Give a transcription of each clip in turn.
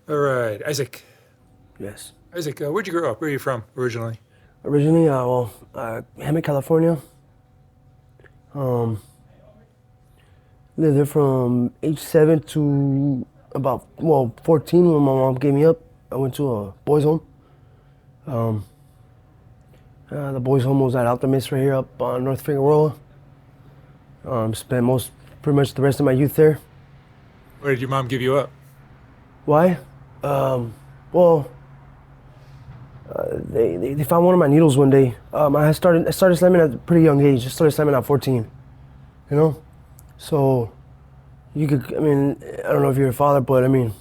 All right, Isaac. Yes. Isaac, where'd you grow up? Where are you from originally? Originally, Hammond, California. Um, Lived there from age 7 to about, 14 when my mom gave me up. I went to a boys' home. Um, the boys' home was at Optimist right here up on North Figueroa. Spent pretty much the rest of my youth there. Where did your mom give you up? Why? Um, well, they found one of my needles one day. I started slamming at a pretty young age. I started slamming at 14, you know? So I mean, I don't know if you're a father, but I mean,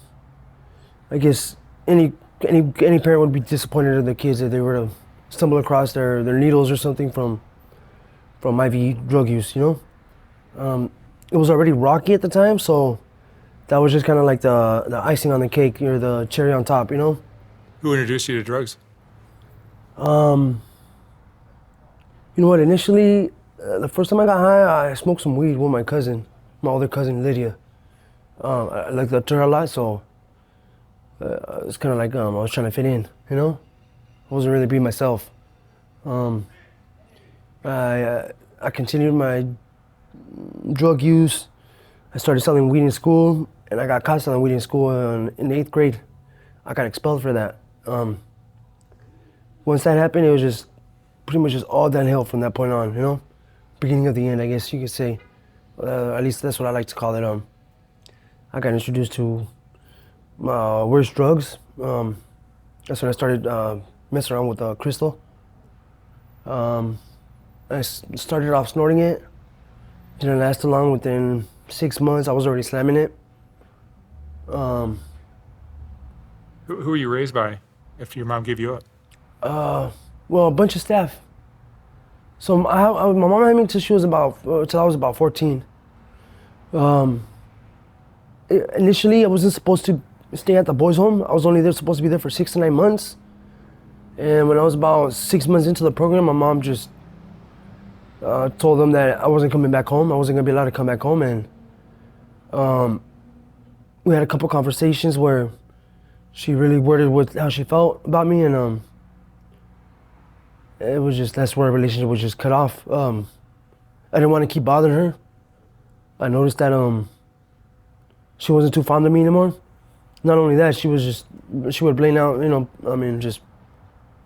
I guess any parent would be disappointed in their kids if they were to stumble across their needles or something from IV drug use. It was already rocky at the time, so that was just kind of like the icing on the cake or the cherry on top. Who introduced you to drugs? Um, you know what? Initially, the first time I got high, I smoked some weed with my older cousin Lydia. I liked to her a lot, so it's kind of like I was trying to fit in. I wasn't really being myself. Um, I continued my drug use. I started selling weed in school, and I got caught selling weed in school in the 8th grade. I got expelled for that. Once that happened, it was just pretty much just all downhill from that point on. Beginning of the end, I guess you could say. At least that's what I like to call it. I got introduced to worse drugs. That's when I started messing around with crystal. Um, I started off snorting it. Didn't last too long. Within 6 months, I was already slamming it. Um, Who were you raised by after your mom gave you up? well, a bunch of staff. So my mom had me till till I was about 14. Um, Initially, I wasn't supposed to stay at the boys' home. I was only supposed to be there for 6 to 9 months. And when I was about 6 months into the program, my mom just told them that I wasn't coming back home. I wasn't gonna be allowed to come back home, and um, we had a couple conversations where she really worded how she felt about me, and that's where our relationship was just cut off. I didn't want to keep bothering her. I noticed that she wasn't too fond of me anymore. Not only that, she would blame out, I mean, just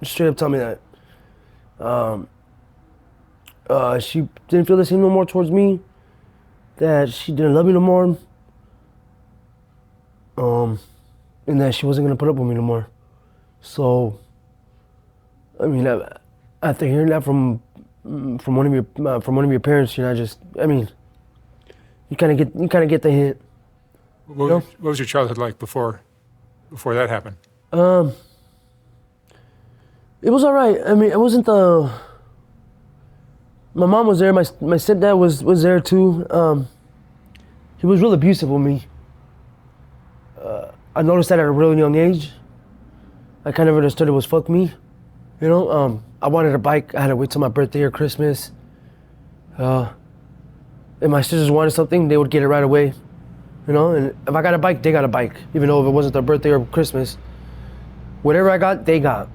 straight up tell me that she didn't feel the same no more towards me, that she didn't love me no more, and that she wasn't gonna put up with me no more. So, I mean, after hearing that from one of your parents, I mean, you kind of get the hint. What was, You what was your childhood like before that happened? know, it was all right. I mean, it wasn't the. My mom was there. My stepdad was there too. He was real abusive with me. I noticed that at a really young age. I kind of understood it was fuck me. I wanted a bike. I had to wait till my birthday or Christmas. If my sisters wanted something, they would get it right away. And if I got a bike, they got a bike, even though if it wasn't their birthday or Christmas. Whatever I got, they got.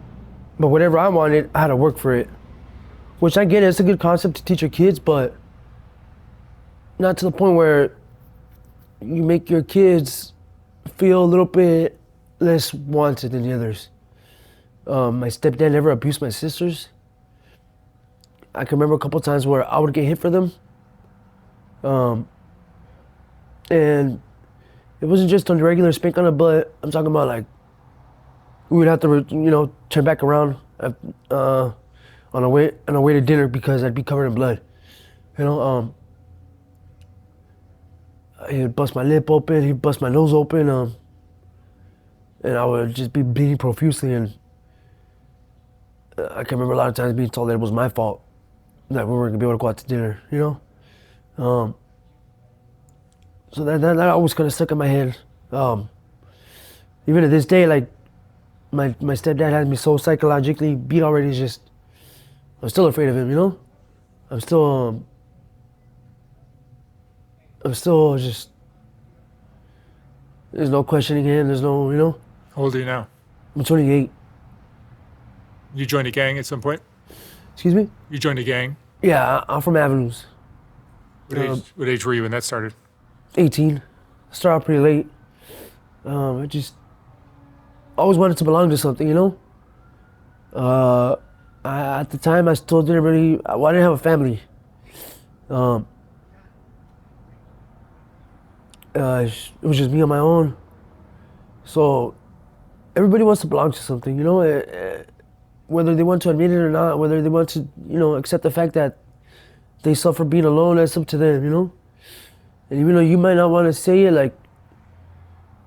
But whatever I wanted, I had to work for it. Which I get it, it's a good concept to teach your kids, but not to the point where you make your kids feel a little bit less wanted than the others. My stepdad never abused my sisters. I can remember a couple times where I would get hit for them. And it wasn't just on the regular spank on the butt. I'm talking about like we would have to, turn back around on our way to dinner because I'd be covered in blood. You know, he'd bust my lip open, he'd bust my nose open, and I would just be bleeding profusely. And I can remember a lot of times being told that it was my fault that we weren't gonna be able to go out to dinner. So that always kind of stuck in my head. Even to this day, like my stepdad had me so psychologically beat already. It's just I'm still afraid of him. I'm still I'm still just there's no questioning him. There's no. How old are you now? I'm 28. You joined a gang at some point? Excuse me? You joined a gang? Yeah, I'm from Avenues. What age were you when that started? 18. Started out pretty late. I just always wanted to belong to something, you know? At the time, I still didn't really, well, I didn't have a family. It was just me on my own. So everybody wants to belong to something, you know? Whether they want to admit it or not, whether they want to, you know, accept the fact that they suffer being alone, that's up to them, you know? And even though you might not want to say it, like,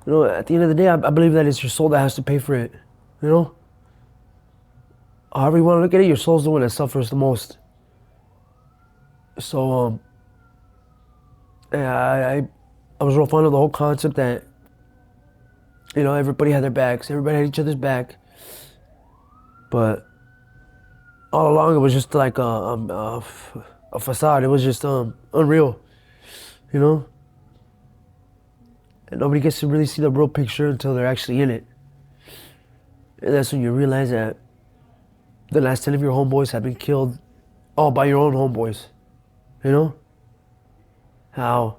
you know, at the end of the day, I believe that it's your soul that has to pay for it, you know? However you want to look at it, your soul's the one that suffers the most. So, yeah, I was real fond of the whole concept that, you know, everybody had their backs, everybody had each other's back. But all along, it was just like a facade. It was just unreal, you know? And nobody gets to really see the real picture until they're actually in it. And that's when you realize that the last 10 of your homeboys have been killed all by your own homeboys, you know? How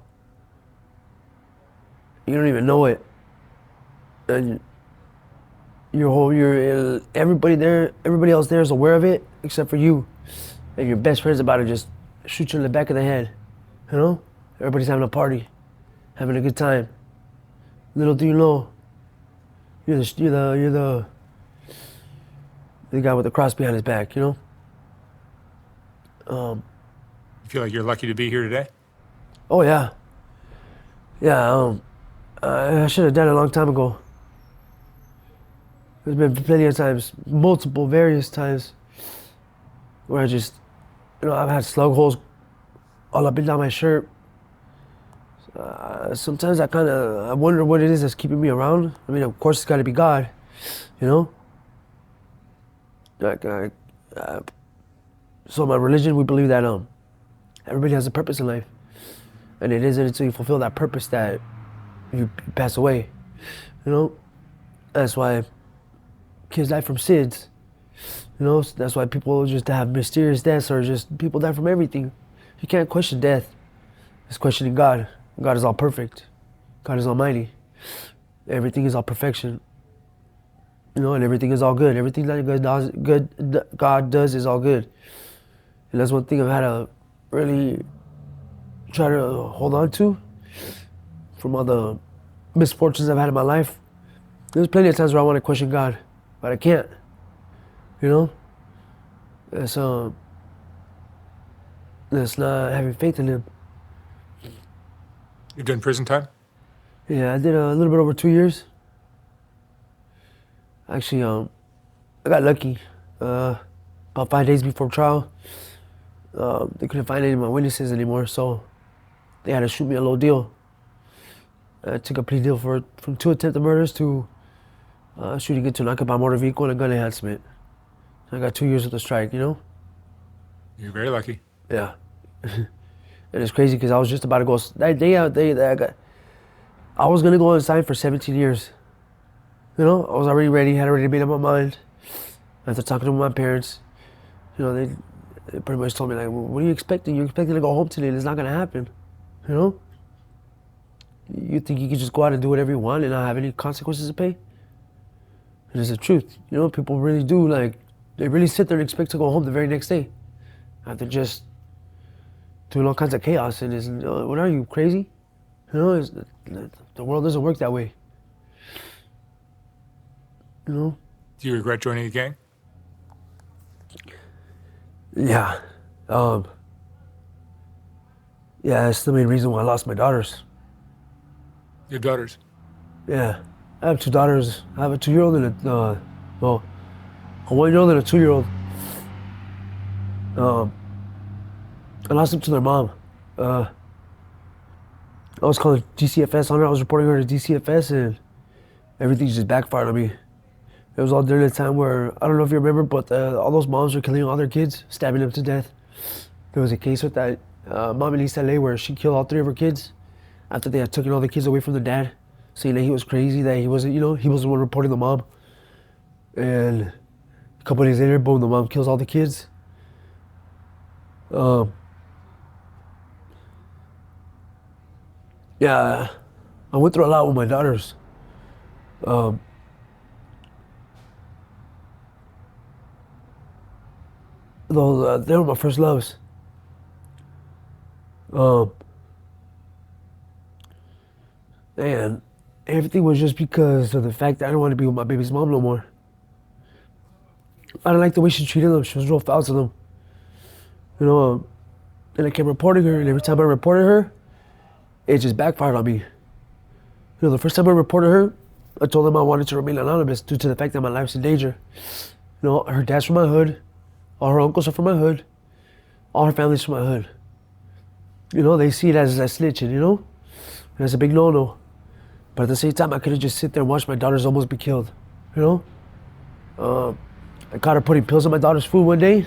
you don't even know it. And everybody else there is aware of it except for you. And your best friend's about to just shoot you in the back of the head, you know? Everybody's having a party, having a good time. Little do you know, you're the guy with the cross behind his back, you know? You feel like you're lucky to be here today? Oh yeah. Yeah, I should have done it a long time ago. There's been plenty of times, various times, where I just, you know, I've had slug holes all up and down my shirt. Sometimes I wonder what it is that's keeping me around. I mean, of course, it's got to be God, you know? So my religion, we believe that everybody has a purpose in life. And it isn't until you fulfill that purpose that you pass away, you know? That's why kids die from SIDS, you know? That's why people just have mysterious deaths, or just people die from everything. You can't question death. It's questioning God. God is all perfect. God is almighty. Everything is all perfection. You know, and everything is all good. Everything that God does is all good. And that's one thing I've had to really try to hold on to from all the misfortunes I've had in my life. There's plenty of times where I want to question God, but I can't. You know? That's not having faith in Him. You've done prison time? Yeah, I did a little bit over 2 years. Actually, I got lucky. About 5 days before trial, they couldn't find any of my witnesses anymore, so they had to shoot me a low deal. I took a plea deal from 2 attempted murders to shooting into an occupied motor vehicle and a gun enhancement. I got 2 years with a strike, you know? You're very lucky. Yeah. And it's crazy because I was just about to go, I was gonna go inside for 17 years. You know, I was already ready, had already made up my mind. After talking to my parents, you know, they pretty much told me, like, well, what are you expecting? You're expecting to go home today and it's not gonna happen, you know? You think you can just go out and do whatever you want and not have any consequences to pay? And it's the truth, you know, people really do, like, they really sit there and expect to go home the very next day after just doing all kinds of chaos. And it's, what are you, crazy? You know, the world doesn't work that way. You know? Do you regret joining a gang? Yeah. Yeah, that's the main reason why I lost my daughters. Your daughters? Yeah. I have 2 daughters. I have a 2-year-old and a 1-year-old and a 2-year-old. I lost them to their mom. I was calling DCFS on her. I was reporting her to DCFS, and everything just backfired on me. It was all during the time where, I don't know if you remember, but all those moms were killing all their kids, stabbing them to death. There was a case with that mom in East LA where she killed all 3 of her kids after they had taken all the kids away from their dad. saying that he was crazy, that he wasn't, he wasn't the one reporting the mom. And a couple of days later, boom, the mom kills all the kids. Yeah, I went through a lot with my daughters. Though they were my first loves. And everything was just because of the fact that I didn't want to be with my baby's mom no more. I didn't like the way she treated them. She was real foul to them. And I kept reporting her, and every time I reported her, it just backfired on me. The first time I reported her, I told them I wanted to remain anonymous due to the fact that my life's in danger. Her dad's from my hood, all her uncles are from my hood, all her family's from my hood. They see it as snitching, and it's a big no-no. But at the same time, I couldn't just sit there and watch my daughters almost be killed, I caught her putting pills in my daughter's food one day.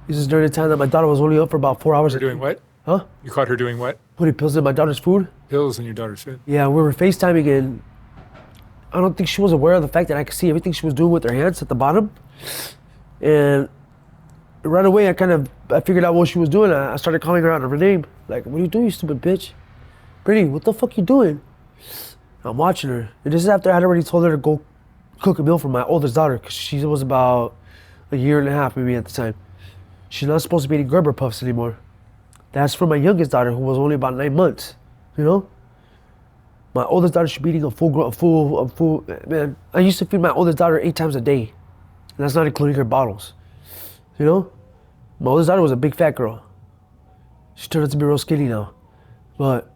This is during the time that my daughter was only up for about 4 hours. You're doing what? Huh? You caught her doing what? Putting pills in my daughter's food. Pills in your daughter's food. Yeah, we were FaceTiming, and I don't think she was aware of the fact that I could see everything she was doing with her hands at the bottom. And right away, I figured out what she was doing. I started calling her out of her name. Like, what are you doing, you stupid bitch? Brittany, what the fuck you doing? I'm watching her. And this is after I had already told her to go cook a meal for my oldest daughter, because she was about a year and a half maybe at the time. She's not supposed to be eating Gerber Puffs anymore. That's for my youngest daughter, who was only about 9 months, My oldest daughter should be eating a full, man, I used to feed my oldest daughter 8 times a day. And that's not including her bottles, My oldest daughter was a big fat girl. She turned out to be real skinny now. But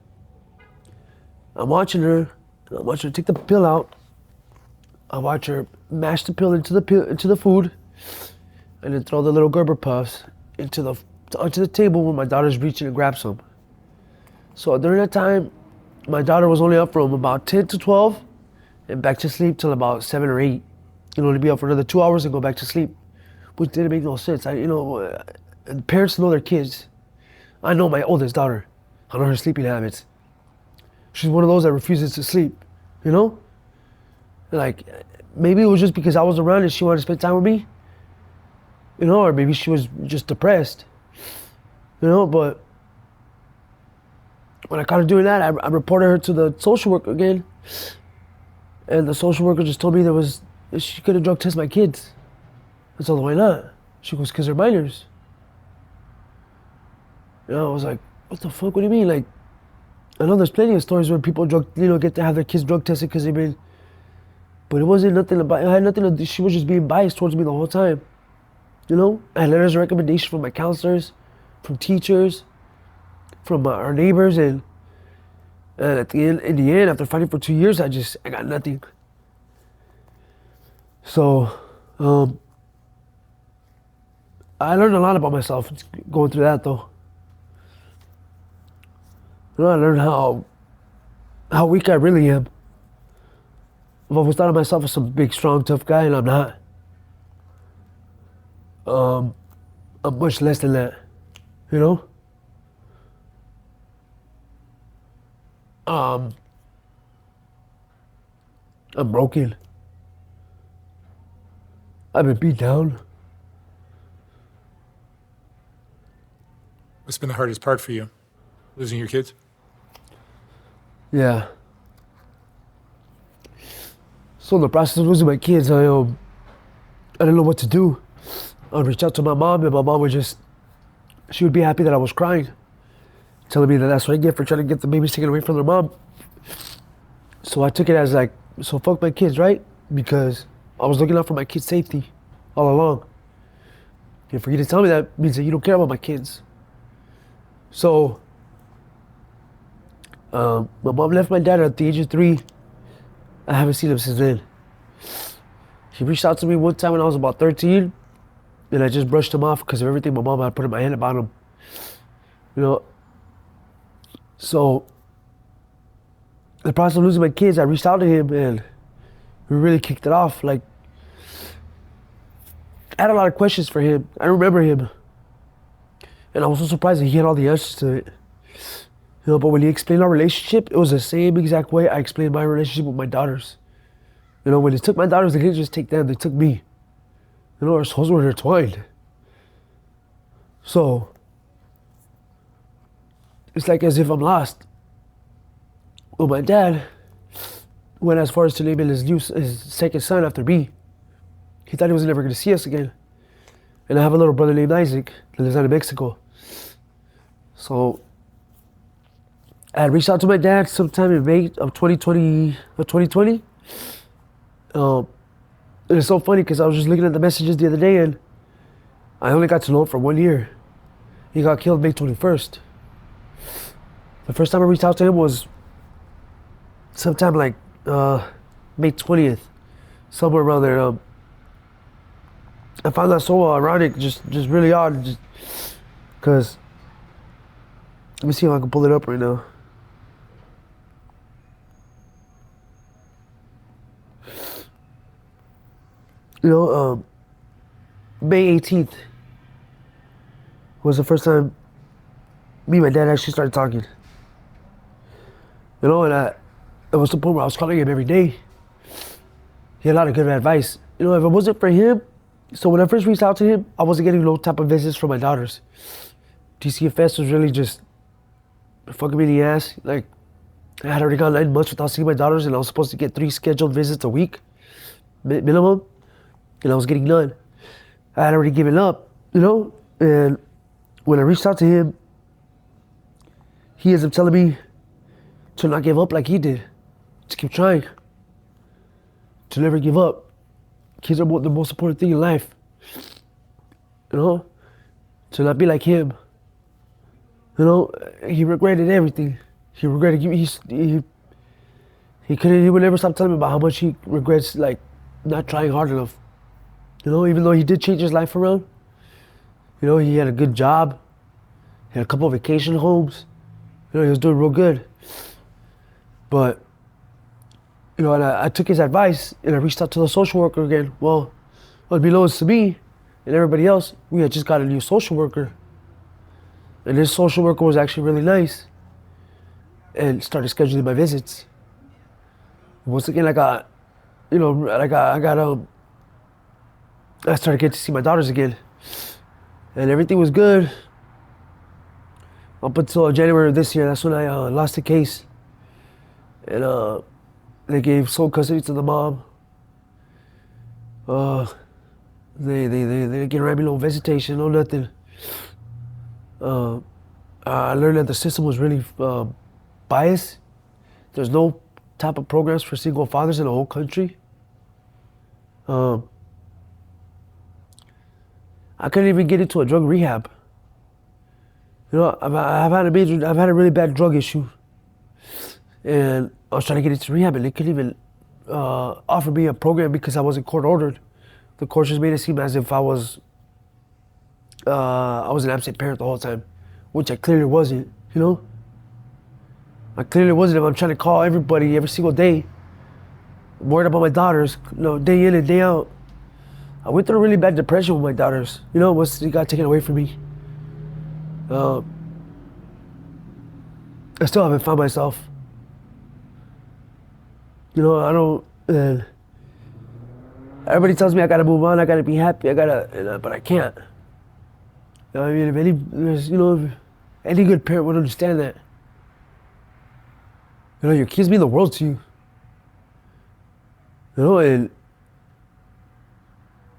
I'm watching her take the pill out. I watch her mash the pill into the food, and then throw the little Gerber Puffs onto the table when my daughter's reaching to grab some. So during that time, my daughter was only up from about 10 to 12 and back to sleep till about 7 or 8. To be up for another 2 hours and go back to sleep, which didn't make no sense. Parents know their kids. I know my oldest daughter. I know her sleeping habits. She's one of those that refuses to sleep, Like, maybe it was just because I was around and she wanted to spend time with me, or maybe she was just depressed, but when I caught her doing that, I reported her to the social worker again, and the social worker just told me she could have drug tested my kids. I told her, why not? She goes, because they're minors. I was like, what the fuck, what do you mean? Like, I know there's plenty of stories where people get to have their kids drug tested because they've been, but it wasn't nothing about, it had nothing to do, she was just being biased towards me the whole time. I had letters of recommendation from my counselors, from teachers, from our neighbors, and in the end, after fighting for 2 years, I got nothing. So, I learned a lot about myself going through that, though. I learned how weak I really am. I've always thought of myself as some big, strong, tough guy, and I'm not. I'm much less than that, I'm broken. I've been beat down. What's been the hardest part for you? Losing your kids? Yeah. So in the process of losing my kids, I didn't know what to do. I'd reach out to my mom, and my mom she would be happy that I was crying, telling me that that's what I get for trying to get the babies taken away from their mom. So I took it as like, so fuck my kids, right? Because I was looking out for my kids' safety all along. And for you to tell me that means that you don't care about my kids. So, my mom left my dad at the age of 3. I haven't seen him since then. He reached out to me one time when I was about 13, and I just brushed him off because of everything my mom had put in my head about him. So, in the process of losing my kids, I reached out to him, and we really kicked it off. Like, I had a lot of questions for him. I remember him. And I was so surprised that he had all the answers to it. You know, but when he explained our relationship, it was the same exact way I explained my relationship with my daughters. You know, when they took my daughters, they didn't just take them, they took me. You know, our souls were intertwined. So, it's like as if I'm lost. Well, my dad went as far as to name it his second son after me. He thought he was never going to see us again. And I have a little brother named Isaac that lives out in Mexico. So, I had reached out to my dad sometime in May of 2020. And it's so funny because I was just looking at the messages the other day and I only got to know him for 1 year. He got killed May 21st. The first time I reached out to him was sometime like May 20th, somewhere around there. I found that so ironic, just really odd, just because, let me see if I can pull it up right now. You know, May 18th was the first time me and my dad actually started talking. You know, and it was the point where I was calling him every day. He had a lot of good advice. You know, if it wasn't for him, so when I first reached out to him, I wasn't getting no type of visits from my daughters. DCFS was really just fucking me in the ass. Like, I had already gone 9 months without seeing my daughters and I was supposed to get 3 scheduled visits a week, minimum. And I was getting none. I had already given up, you know? And when I reached out to him, he ends up telling me to not give up like he did. To keep trying. To never give up. Kids are the most important thing in life. You know? To not be like him. You know, he regretted everything. He regretted, he would never stop telling me about how much he regrets, like, not trying hard enough. You know, even though he did change his life around. You know, he had a good job. He had a couple of vacation homes. You know, he was doing real good. But, you know, and I took his advice and I reached out to the social worker again. Well, unbeknownst to me and everybody else, we had just got a new social worker. And this social worker was actually really nice and started scheduling my visits. Once again, I started getting to see my daughters again. And everything was good. Up until January of this year, that's when I lost the case. And they gave sole custody to the mom. They didn't grant me no visitation, no nothing. I learned that the system was really biased. There's no type of programs for single fathers in the whole country. I couldn't even get into a drug rehab. You know, I've had a really bad drug issue, and I was trying to get into rehab, and they couldn't even offer me a program because I wasn't court ordered. The court just made it seem as if I was an absent parent the whole time, which I clearly wasn't. You know, I clearly wasn't. If I'm trying to call everybody every single day, I'm worried about my daughters, you know, day in and day out. I went through a really bad depression with my daughters, you know, once they got taken away from me. I still haven't found myself. You know, I don't, everybody tells me I gotta move on, I gotta be happy, but I can't. You know, I mean, if any good parent would understand that. You know, your kids mean the world to you. You know, and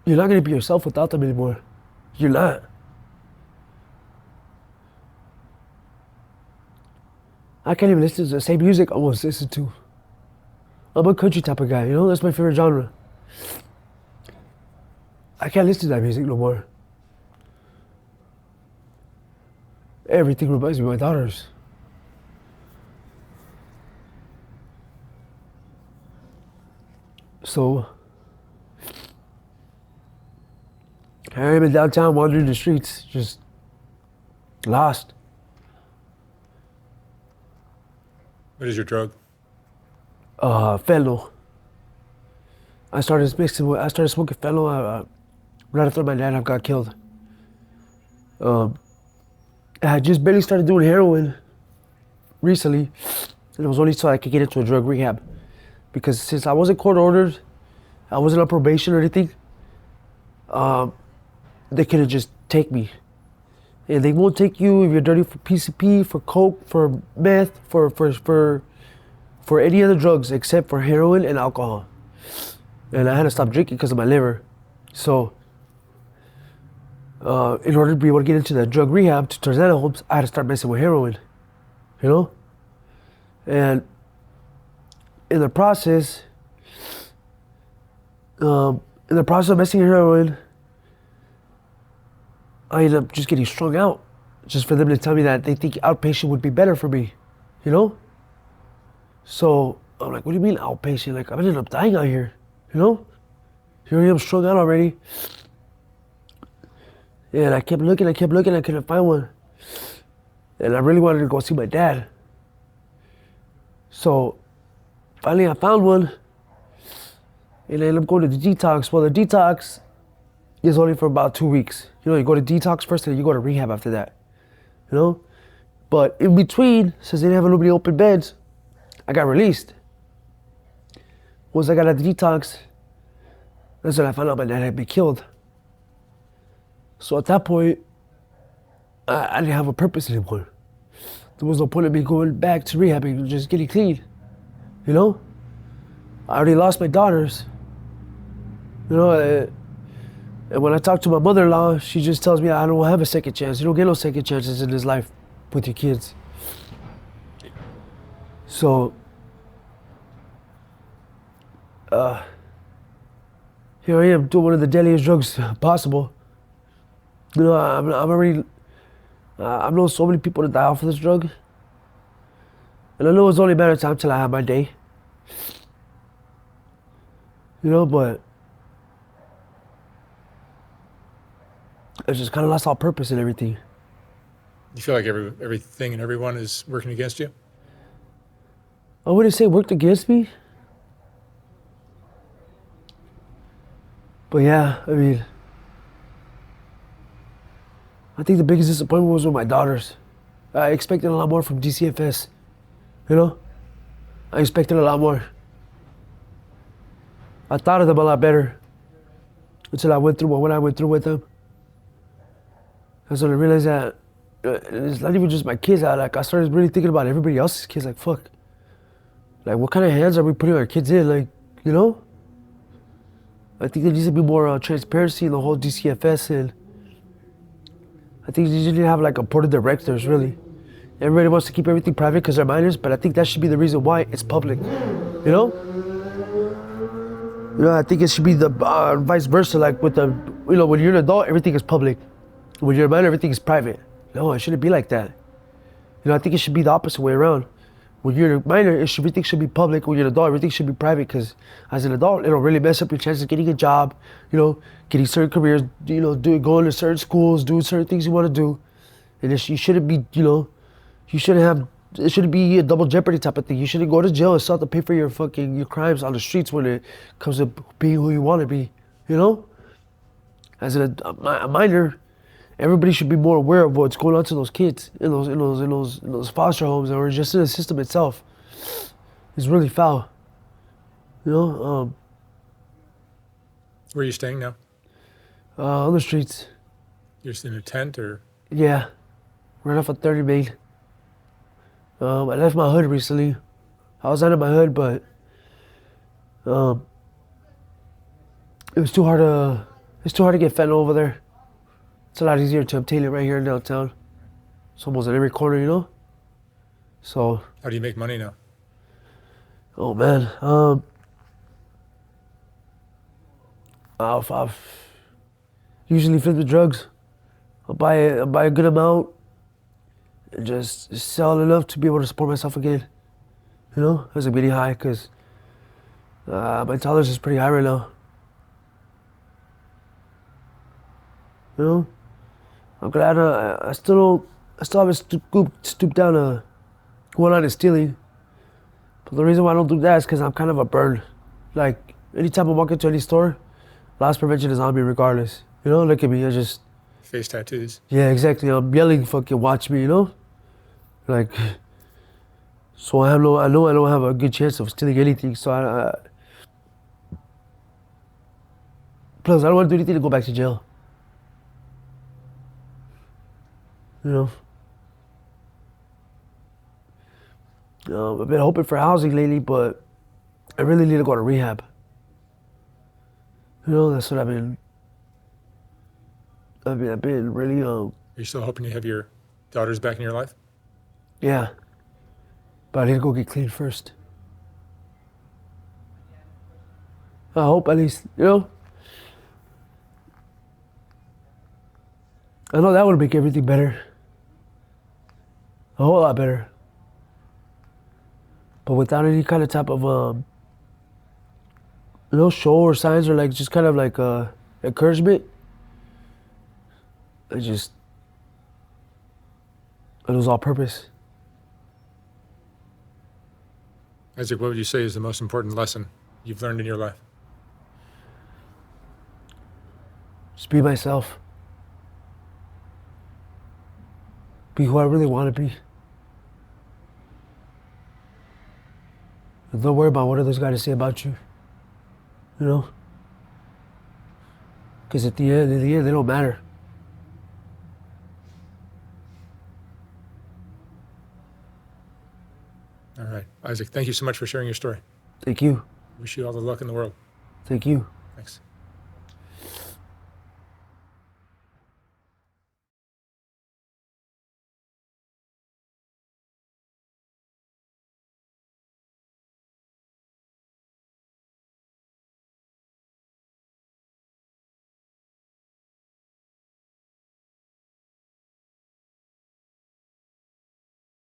you're not gonna be yourself without them anymore. You're not. I can't even listen to the same music I once listened to. I'm a country type of guy, you know, that's my favorite genre. I can't listen to that music no more. Everything reminds me of my daughters. So, I am in downtown wandering the streets, just lost. What is your drug? Fentanyl. I started smoking fentanyl right after my dad got killed. I had just barely started doing heroin recently, and it was only so I could get into a drug rehab. Because since I wasn't court ordered, I wasn't on probation or anything, they couldn't just take me. And they won't take you if you're dirty for PCP, for coke, for meth, for any other drugs except for heroin and alcohol. And I had to stop drinking because of my liver. So, in order to be able to get into the drug rehab to Tarzana homes, I had to start messing with heroin, you know? And in the process of messing with heroin, I ended up just getting strung out, just for them to tell me that they think outpatient would be better for me, you know? So I'm like, what do you mean outpatient? Like, I ended up dying out here, you know? Here I am strung out already. And I kept looking, I couldn't find one. And I really wanted to go see my dad. So finally I found one, and I ended up going to the detox. Well, the detox is only for about 2 weeks. You know, you go to detox first and then you go to rehab after that, you know? But in between, since they didn't have nobody open beds, I got released. Once I got out of the detox, that's when I found out my dad had been killed. So at that point, I didn't have a purpose anymore. There was no point in me going back to rehab and just getting clean, you know? I already lost my daughters, you know? And when I talk to my mother-in-law, she just tells me I don't have a second chance. You don't get no second chances in this life with your kids. So, here I am doing one of the deadliest drugs possible. You know, I've known so many people that die off of this drug. And I know it's only a matter of time till I have my day. You know, but I just kind of lost all purpose and everything. You feel like everything and everyone is working against you? I wouldn't say worked against me. But yeah, I mean, I think the biggest disappointment was with my daughters. I expected a lot more from DCFS, you know? I expected a lot more. I thought of them a lot better until I went through what I went through with them. That's when I realized that it's not even just my kids. I started really thinking about everybody else's kids. Like, fuck. Like, what kind of hands are we putting our kids in? Like, you know? I think there needs to be more transparency in the whole DCFS, and I think you need to have like a board of directors, really. Everybody wants to keep everything private because they're minors, but I think that should be the reason why it's public, you know? You know, I think it should be the vice versa, like with the, you know, when you're an adult, everything is public. When you're a minor, everything is private. No, it shouldn't be like that. You know, I think it should be the opposite way around. When you're a minor, everything should be public. When you're an adult, everything should be private, because as an adult, it'll really mess up your chances of getting a job, you know, getting certain careers, you know, going to certain schools, doing certain things you want to do. And you shouldn't be, you know, it shouldn't be a double jeopardy type of thing. You shouldn't go to jail and still have to pay for your crimes on the streets when it comes to being who you want to be, you know? As a minor, everybody should be more aware of what's going on to those kids in those foster homes, or just in the system itself. It's really foul, you know. Where are you staying now? On the streets. You're in a tent, or? Yeah, right off of 30 Main. I left my hood recently. I was out of my hood, but it was too hard to get fentanyl over there. It's a lot easier to obtain it right here in downtown. It's almost at every corner, you know? So. How do you make money now? Oh, man. I've usually flip the drugs. I'll buy a good amount and just sell enough to be able to support myself again. You know? It's a pretty high, because my tolerance is pretty high right now. You know? I'm glad I still haven't stooped down to going out and stealing. But the reason why I don't do that is because I'm kind of a bird. Like, anytime I walk into any store, loss prevention is on me regardless. You know, look at me, I just... Face tattoos. Yeah, exactly. I'm yelling, fucking watch me, you know? Like, So I know I don't have a good chance of stealing anything. So plus I don't want to do anything to go back to jail. You know. I've been hoping for housing lately, but I really need to go to rehab. You know, that's what I've been really, Are you still hoping to have your daughters back in your life? yeah. But I need to go get clean first. I hope at least, you know. I know that would make everything better. A whole lot better. But without any kind of type of, show or signs or like just kind of like encouragement, I lose all purpose. Isaac, what would you say is the most important lesson you've learned in your life? Just be myself. Be who I really want to be. And don't worry about what others got to say about you. You know? Because in the end, they don't matter. All right. Isaac, thank you so much for sharing your story. Thank you. Wish you all the luck in the world. Thank you. Thanks.